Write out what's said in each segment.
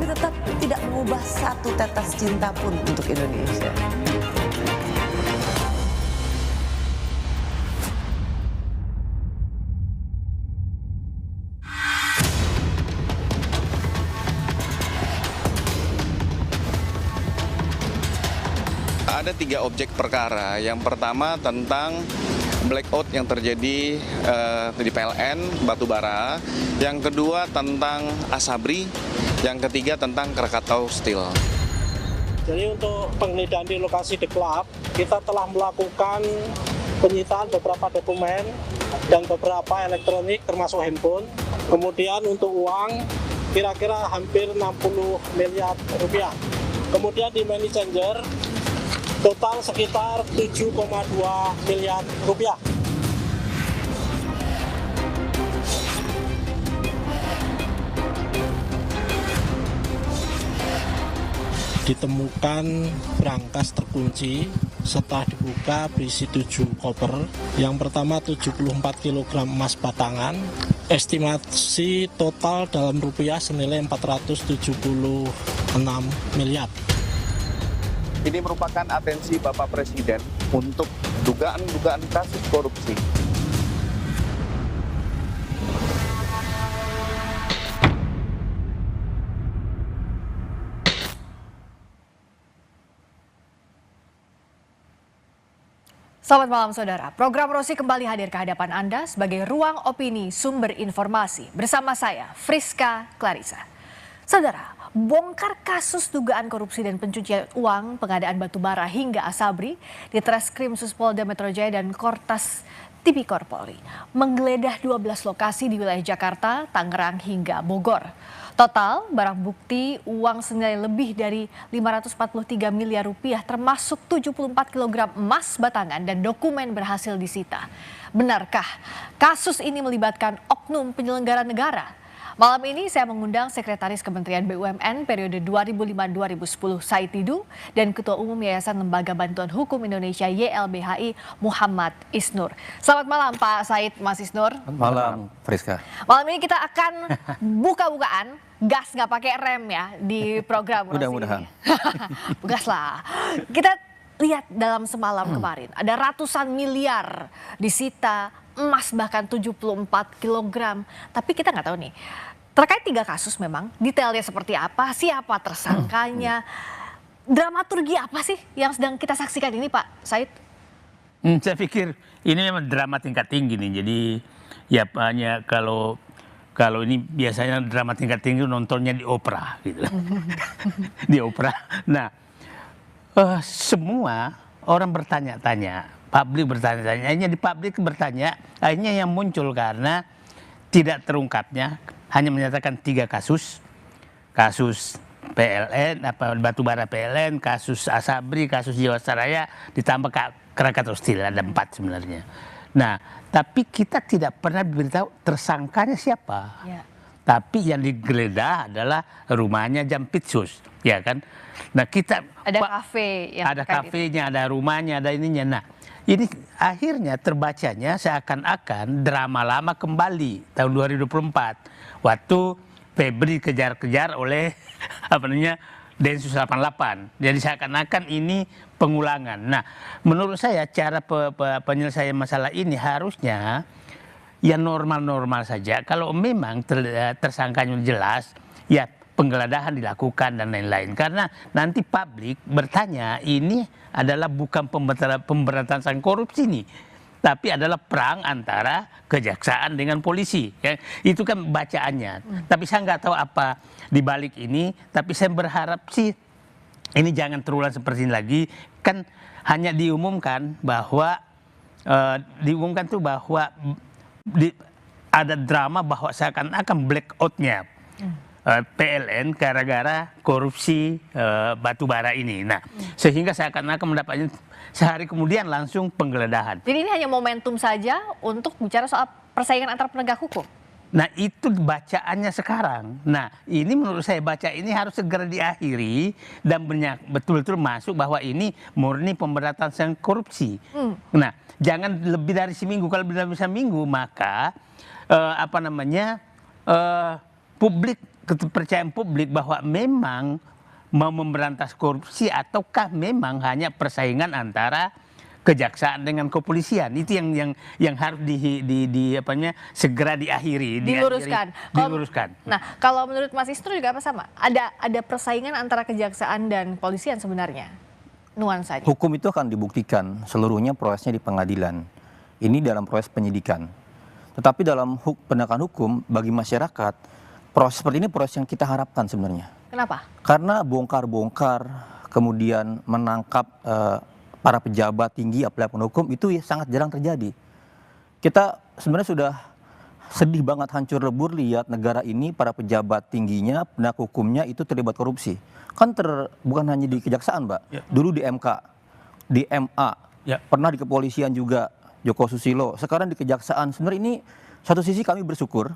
tetap tidak mengubah satu tetes cinta pun untuk Indonesia. Ada 3 objek perkara. Yang pertama tentang blackout yang terjadi di PLN Batubara. Yang kedua tentang Asabri. Yang ketiga tentang Krakatau Steel. Jadi untuk penggeledahan di lokasi The Club, kita telah melakukan penyitaan beberapa dokumen dan beberapa elektronik termasuk handphone. Kemudian untuk uang kira-kira hampir 60 miliar rupiah. Kemudian di money changer total sekitar 7,2 miliar rupiah. Ditemukan brankas terkunci, setelah dibuka berisi 7 koper. Yang pertama 74 kg emas batangan, estimasi total dalam rupiah senilai 476 miliar. Ini merupakan atensi Bapak Presiden untuk dugaan-dugaan kasus korupsi. Selamat malam saudara, program Rosi kembali hadir ke hadapan Anda sebagai ruang opini sumber informasi bersama saya Friska Clarissa. Saudara, bongkar kasus dugaan korupsi dan pencucian uang pengadaan batubara hingga Asabri di Treskrim Suspolda Metro Jaya dan Kortas Tipikor Polri menggeledah 12 lokasi di wilayah Jakarta, Tangerang hingga Bogor. Total barang bukti uang senilai lebih dari 543 miliar rupiah termasuk 74 kg emas batangan dan dokumen berhasil disita. Benarkah kasus ini melibatkan oknum penyelenggara negara? Malam ini saya mengundang Sekretaris Kementerian BUMN periode 2005-2010 Said Didu dan Ketua Umum Yayasan Lembaga Bantuan Hukum Indonesia YLBHI Muhammad Isnur. Selamat malam Pak Said, Mas Isnur. Selamat malam Friska. Malam ini kita akan buka-bukaan gas nggak pakai rem ya di program. Mudah-mudahan. Gas lah. Kita lihat dalam semalam kemarin ada ratusan miliar disita, emas bahkan 74 kg. Tapi kita nggak tahu nih, terkait 3 kasus memang, detailnya seperti apa, siapa tersangkanya, dramaturgi apa sih yang sedang kita saksikan ini Pak Said? Saya pikir ini memang drama tingkat tinggi nih, jadi ya hanya kalau ini biasanya drama tingkat tinggi nontonnya di opera gitu. Di opera. Nah, semua orang bertanya-tanya. Publik bertanya-tanya, akhirnya di publik bertanya, akhirnya yang muncul karena tidak terungkapnya, hanya menyatakan 3 kasus. Kasus PLN, batubara PLN, kasus Asabri, kasus Jiwasraya, ditambah Krakatau Steel, ada 4 sebenarnya. Nah, tapi kita tidak pernah diberitahu tersangkanya siapa. Ya. Tapi yang digeledah adalah rumahnya Jampitsus, ya kan? Nah kita ada kafe, yang ada kafenya, ada rumahnya, ada ininya. Nah, ini akhirnya terbacanya seakan-akan drama lama kembali tahun 2024 waktu Febri kejar-kejar oleh Densus 88. Jadi seakan-akan ini pengulangan. Nah, menurut saya cara penyelesaian masalah ini harusnya ya normal-normal saja. Kalau memang tersangkanya jelas, ya penggeledahan dilakukan dan lain-lain. Karena nanti publik bertanya, ini adalah bukan pemberantasan korupsi nih, tapi adalah perang antara kejaksaan dengan polisi. Ya. Itu kan bacaannya. Tapi saya nggak tahu apa di balik ini, tapi saya berharap sih ini jangan terulang seperti ini lagi. Kan hanya diumumkan bahwa ada drama bahwa seakan-akan blackout-nya PLN gara-gara korupsi batubara ini. Nah, sehingga seakan-akan mendapatnya sehari kemudian langsung penggeledahan. Jadi ini hanya momentum saja untuk bicara soal persaingan antar penegak hukum. Nah, itu bacaannya sekarang. Nah, ini menurut saya baca ini harus segera diakhiri dan betul-betul masuk bahwa ini murni pemberantasan korupsi. Nah, jangan lebih dari seminggu. Kalau lebih dari seminggu maka publik kepercayaan publik bahwa memang mau memberantas korupsi ataukah memang hanya persaingan antara kejaksaan dengan kepolisian. Itu yang harus segera diakhiri, diluruskan. Diluruskan. Nah, kalau menurut Mas Isnur juga apa sama? Ada persaingan antara kejaksaan dan kepolisian sebenarnya nuansanya. Hukum itu akan dibuktikan seluruhnya prosesnya di pengadilan. Ini dalam proses penyidikan. Tetapi dalam penegakan hukum bagi masyarakat, proses seperti ini proses yang kita harapkan sebenarnya. Kenapa? Karena Bongkar-bongkar, kemudian menangkap para pejabat tinggi apalagi penhukum itu ya sangat jarang terjadi. Kita sebenarnya sudah sedih banget, hancur lebur lihat negara ini para pejabat tingginya, penegak hukumnya itu terlibat korupsi. Kan bukan hanya di kejaksaan, Mbak. Ya. Dulu di MK, di MA, ya. Pernah di kepolisian juga, Joko Susilo. Sekarang di kejaksaan. Sebenarnya ini satu sisi kami bersyukur,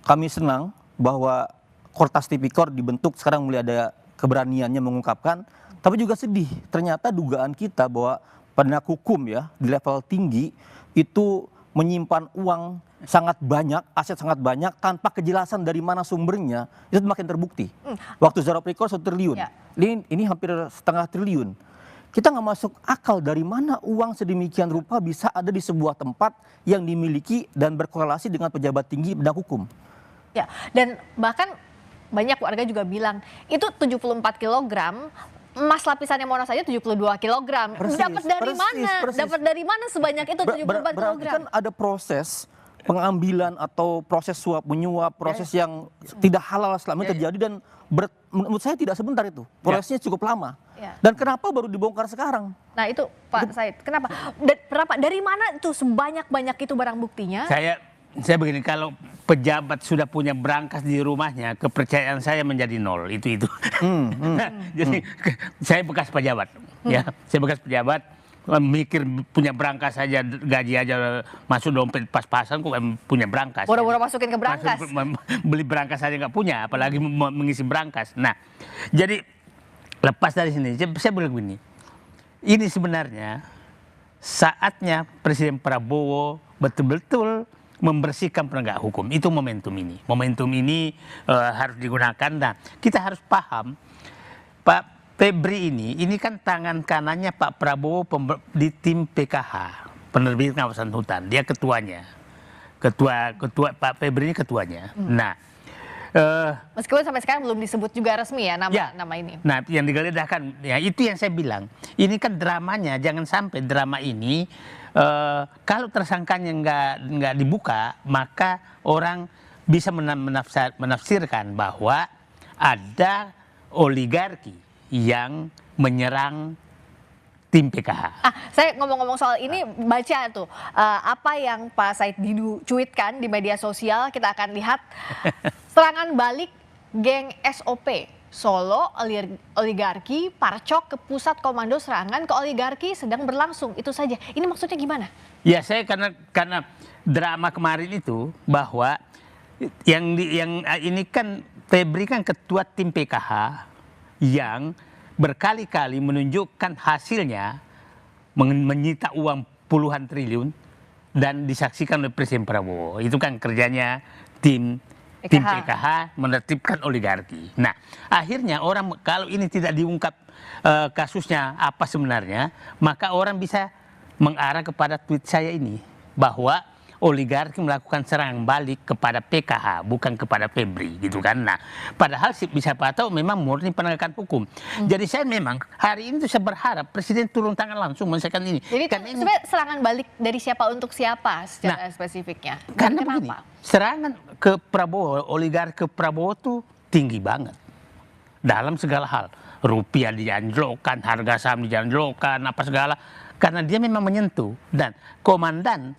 kami senang bahwa Kortas Tipikor dibentuk, sekarang mulai ada keberaniannya mengungkapkan. Tapi juga sedih, ternyata dugaan kita bahwa penegak hukum ya di level tinggi itu menyimpan uang sangat banyak, aset sangat banyak tanpa kejelasan dari mana sumbernya, itu makin terbukti. Waktu Zero Prikor 1 triliun, ya. Ini hampir setengah triliun. Kita nggak masuk akal dari mana uang sedemikian rupa bisa ada di sebuah tempat yang dimiliki dan berkorelasi dengan pejabat tinggi penegak hukum. Ya, dan bahkan banyak warga juga bilang itu 74 kilogram. Emas lapisannya Monas saja 72 kilogram. Dapat dari mana? Dapat dari mana sebanyak itu 74 kilogram? Kan ada proses pengambilan atau proses suap menyuap, proses yang tidak halal selama ini terjadi dan menurut saya tidak sebentar itu. Prosesnya cukup lama. Dan kenapa baru dibongkar sekarang? Nah itu Pak Said, kenapa? Berapa? Dari mana itu sebanyak-banyak itu barang buktinya? Saya begini, kalau pejabat sudah punya berangkas di rumahnya, kepercayaan saya menjadi nol. Itu. Jadi saya bekas pejabat, ya. Saya bekas pejabat, mikir punya berangkas saja, gaji aja masuk dompet pas-pasan, kok punya berangkas. Boro-boro masukin ke berangkas. Beli berangkas saja nggak punya, apalagi mengisi berangkas. Nah, jadi lepas dari sini, saya bilang begini, ini sebenarnya saatnya Presiden Prabowo betul-betul membersihkan penegak hukum. Itu momentum ini. Momentum ini harus digunakan. Nah, kita harus paham Pak Febri ini kan tangan kanannya Pak Prabowo di tim PKH, penerbit kawasan hutan. Dia ketuanya. Ketua Pak Febri ini ketuanya. Nah, meskipun sampai sekarang belum disebut juga resmi ya nama ini. Nah, yang digeledah ya itu yang saya bilang. Ini kan dramanya, jangan sampai drama ini kalau tersangkanya nggak dibuka, maka orang bisa menafsirkan bahwa ada oligarki yang menyerang tim PKH. Saya ngomong-ngomong soal ini, baca tuh apa yang Pak Said Didu cuitkan di media sosial. Kita akan lihat serangan balik geng SOP. Solo, oligarki, Parcok ke pusat komando serangan ke oligarki sedang berlangsung. Itu saja. Ini maksudnya gimana? Ya, saya karena drama kemarin itu bahwa yang ini kan Febri kan ketua tim PKH yang berkali-kali menunjukkan hasilnya menyita uang puluhan triliun dan disaksikan oleh Presiden Prabowo. Itu kan kerjanya tim PKH menertibkan oligarki. Nah, akhirnya orang kalau ini tidak diungkap kasusnya apa sebenarnya, maka orang bisa mengarah kepada tweet saya ini bahwa oligarki melakukan serangan balik kepada PKH bukan kepada Febri gitu kan. Nah, padahal bisa tahu memang murni penegakan hukum. Jadi saya memang hari ini tuh saya berharap Presiden turun tangan langsung menyelesaikan ini. Jadi sebenarnya serangan balik dari siapa untuk siapa secara spesifiknya? Karena begini, serangan ke Prabowo, oligarki ke Prabowo tuh tinggi banget dalam segala hal. Rupiah dianjlokkan, harga saham dianjlokkan, apa segala. Karena dia memang menyentuh dan komandan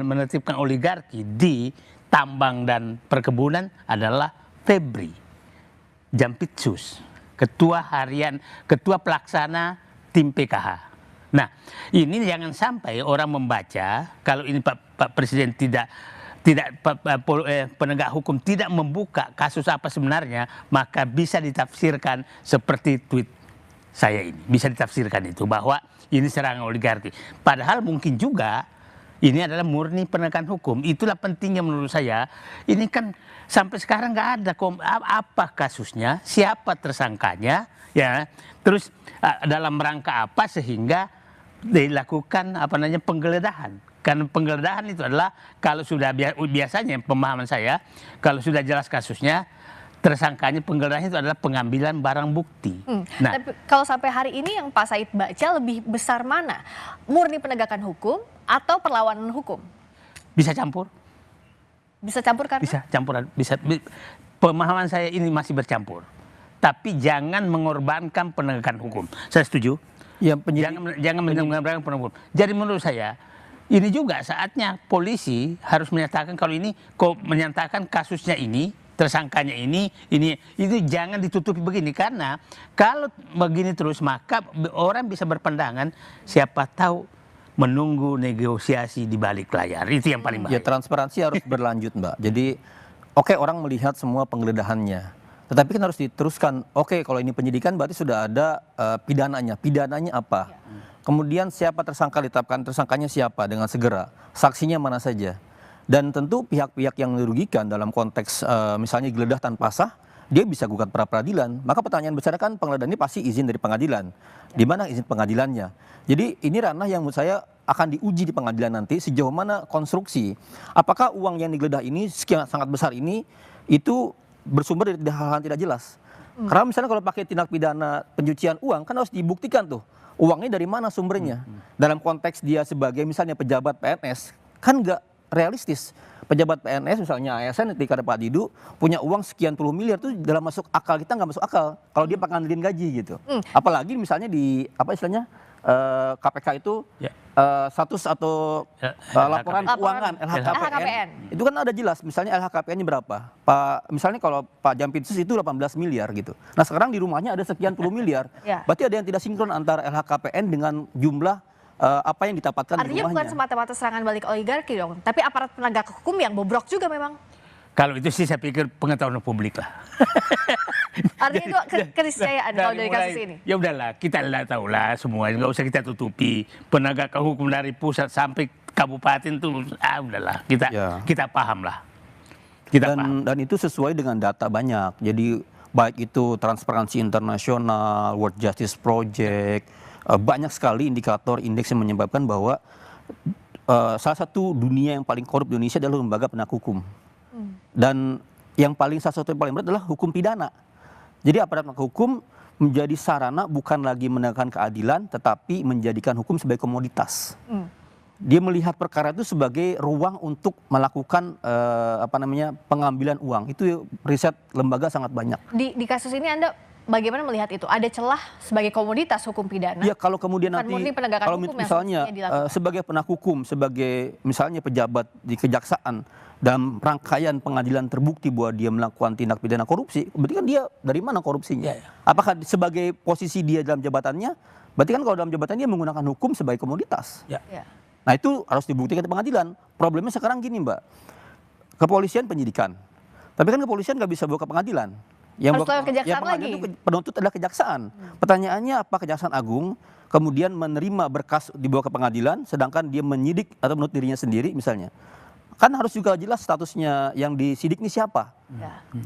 menertibkan oligarki di tambang dan perkebunan adalah Febri Jampitsus, ketua pelaksana tim PKH. Nah, ini jangan sampai orang membaca kalau ini Pak Presiden penegak hukum tidak membuka kasus apa sebenarnya, maka bisa ditafsirkan seperti tweet saya ini. Bisa ditafsirkan itu bahwa ini serangan oligarki. Padahal mungkin juga Ini adalah murni penegakan hukum. Itulah pentingnya menurut saya. Ini kan sampai sekarang nggak ada apa kasusnya, siapa tersangkanya, ya. Terus dalam rangka apa sehingga dilakukan penggeledahan. Karena penggeledahan itu adalah kalau sudah biasanya pemahaman saya, kalau sudah jelas kasusnya, tersangkanya penggeledahan itu adalah pengambilan barang bukti. Nah, tapi kalau sampai hari ini yang Pak Said baca lebih besar mana? Murni penegakan hukum atau perlawanan hukum? bisa campur, Bisa campur karena? bisa campuran, pemahaman saya ini masih bercampur. Tapi jangan mengorbankan penegakan hukum. Saya setuju. Jangan mengorbankan penegakan hukum. Jadi menurut saya ini juga saatnya polisi harus menyatakan kalau ini menyatakan kasusnya ini, tersangkanya ini itu jangan ditutupi begini, karena kalau begini terus maka orang bisa berpandangan siapa tahu menunggu negosiasi di balik layar. Itu yang paling bahaya. Ya, transparansi harus berlanjut, Mbak. Jadi oke, orang melihat semua penggeledahannya, tetapi kan harus diteruskan. Oke, kalau ini penyidikan berarti sudah ada pidananya. Pidananya apa? Kemudian siapa tersangka, ditetapkan tersangkanya siapa dengan segera, saksinya mana saja. Dan tentu pihak-pihak yang dirugikan dalam konteks misalnya geledah tanpa sah, dia bisa gugat pra peradilan. Maka pertanyaan besar kan penggeledahan ini pasti izin dari pengadilan. Di mana izin pengadilannya? Jadi ini ranah yang menurut saya akan diuji di pengadilan nanti sejauh mana konstruksi. Apakah uang yang digeledah ini sekian sangat besar ini itu bersumber dari hal-hal yang tidak jelas. Karena misalnya kalau pakai tindak pidana pencucian uang kan harus dibuktikan tuh uangnya dari mana sumbernya. Dalam konteks dia sebagai misalnya pejabat PNS kan nggak realistis. Pejabat PNS misalnya ASN ketika ada Pak Didu punya uang sekian puluh miliar itu dalam masuk akal, kita nggak masuk akal kalau dia pengandelin gaji gitu. Apalagi misalnya di apa istilahnya KPK itu status atau laporan keuangan LHKPN. Itu kan ada jelas misalnya LHKPN-nya berapa. Misalnya kalau Pak Jampitsus itu 18 miliar gitu. Nah sekarang di rumahnya ada sekian puluh miliar. Berarti ada yang tidak sinkron antara LHKPN dengan jumlah apa yang didapatkan di rumahnya. Artinya bukan semata-mata serangan balik oligarki dong, tapi aparat penegak hukum yang bobrok juga memang. Kalau itu sih saya pikir pengetahuan publik lah. Artinya itu keniscayaan kalau dari kasus ini. Ya udahlah, kita lah tahu lah semua, nggak usah kita tutupi. Penegakan hukum dari pusat sampai kabupaten tuh, udahlah kita paham lah. Dan itu sesuai dengan data banyak. Jadi baik itu Transparansi Internasional, World Justice Project, banyak sekali indikator indeks yang menyebabkan bahwa salah satu dunia yang paling korup di Indonesia adalah lembaga penegak hukum. Dan yang salah satu yang paling berat adalah hukum pidana. Jadi aparat penegak hukum menjadi sarana bukan lagi menegakkan keadilan, tetapi menjadikan hukum sebagai komoditas. Dia melihat perkara itu sebagai ruang untuk melakukan pengambilan uang. Itu riset lembaga sangat banyak. Di kasus ini Anda bagaimana melihat itu? Ada celah sebagai komoditas hukum pidana? Ya kalau kemudian nanti kalau misalnya sebagai penegak hukum, sebagai misalnya pejabat di kejaksaan dalam rangkaian pengadilan terbukti bahwa dia melakukan tindak pidana korupsi, berarti kan dia dari mana korupsinya? Apakah sebagai posisi dia dalam jabatannya? Berarti kan kalau dalam jabatan dia menggunakan hukum sebagai komoditas. Nah itu harus dibuktikan di pengadilan. Problemnya sekarang gini Mbak, kepolisian penyidikan, tapi kan kepolisian nggak bisa bawa ke pengadilan. Yang penuntut adalah kejaksaan. Pertanyaannya apa Kejaksaan Agung kemudian menerima berkas dibawa ke pengadilan, sedangkan dia menyidik atau menuntut dirinya sendiri misalnya. Kan harus juga jelas statusnya yang disidik ini siapa.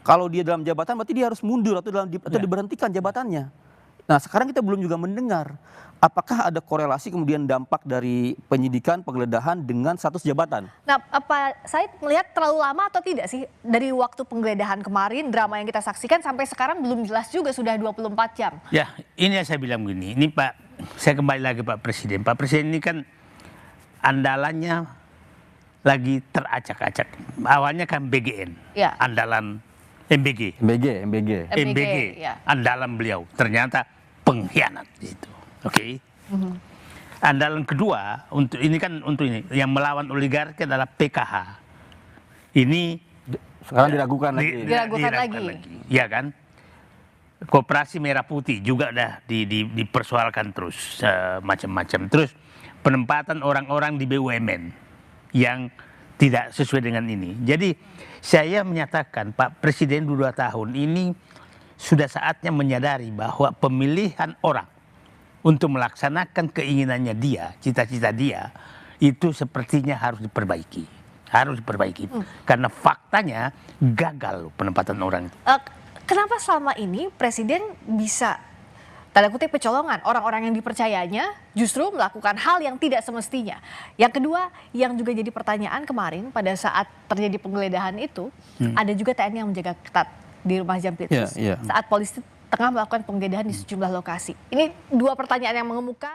Kalau dia dalam jabatan berarti dia harus mundur atau diberhentikan jabatannya. Nah sekarang kita belum juga mendengar apakah ada korelasi kemudian dampak dari penyidikan, penggeledahan dengan status jabatan. Nah apa saya melihat terlalu lama atau tidak sih dari waktu penggeledahan kemarin, drama yang kita saksikan sampai sekarang belum jelas juga, sudah 24 jam. Ya ini yang saya bilang begini, ini Pak, saya kembali lagi Pak Presiden. Pak Presiden ini kan andalannya lagi teracak-acak. Awalnya kan BGN, andalan MBG, andalan beliau. Ternyata pengkhianat itu. Oke. Andalan kedua untuk ini yang melawan oligarki adalah PKH. Ini sekarang diragukan lagi. Ya kan? Koperasi Merah Putih juga dah dipersoalkan terus macam-macam. Terus penempatan orang-orang di BUMN yang tidak sesuai dengan ini. Jadi saya menyatakan Pak Presiden 2 tahun ini sudah saatnya menyadari bahwa pemilihan orang untuk melaksanakan keinginannya dia, cita-cita dia, itu sepertinya harus diperbaiki. Harus diperbaiki. Karena faktanya gagal loh penempatan orang itu. Kenapa selama ini Presiden bisa tanda kutip kecolongan orang-orang yang dipercayanya justru melakukan hal yang tidak semestinya? Yang kedua, yang juga jadi pertanyaan kemarin pada saat terjadi penggeledahan itu, ada juga TNI yang menjaga ketat di rumah Jampitsus saat polisi tengah melakukan penggeledahan di sejumlah lokasi. Ini dua pertanyaan yang mengemuka.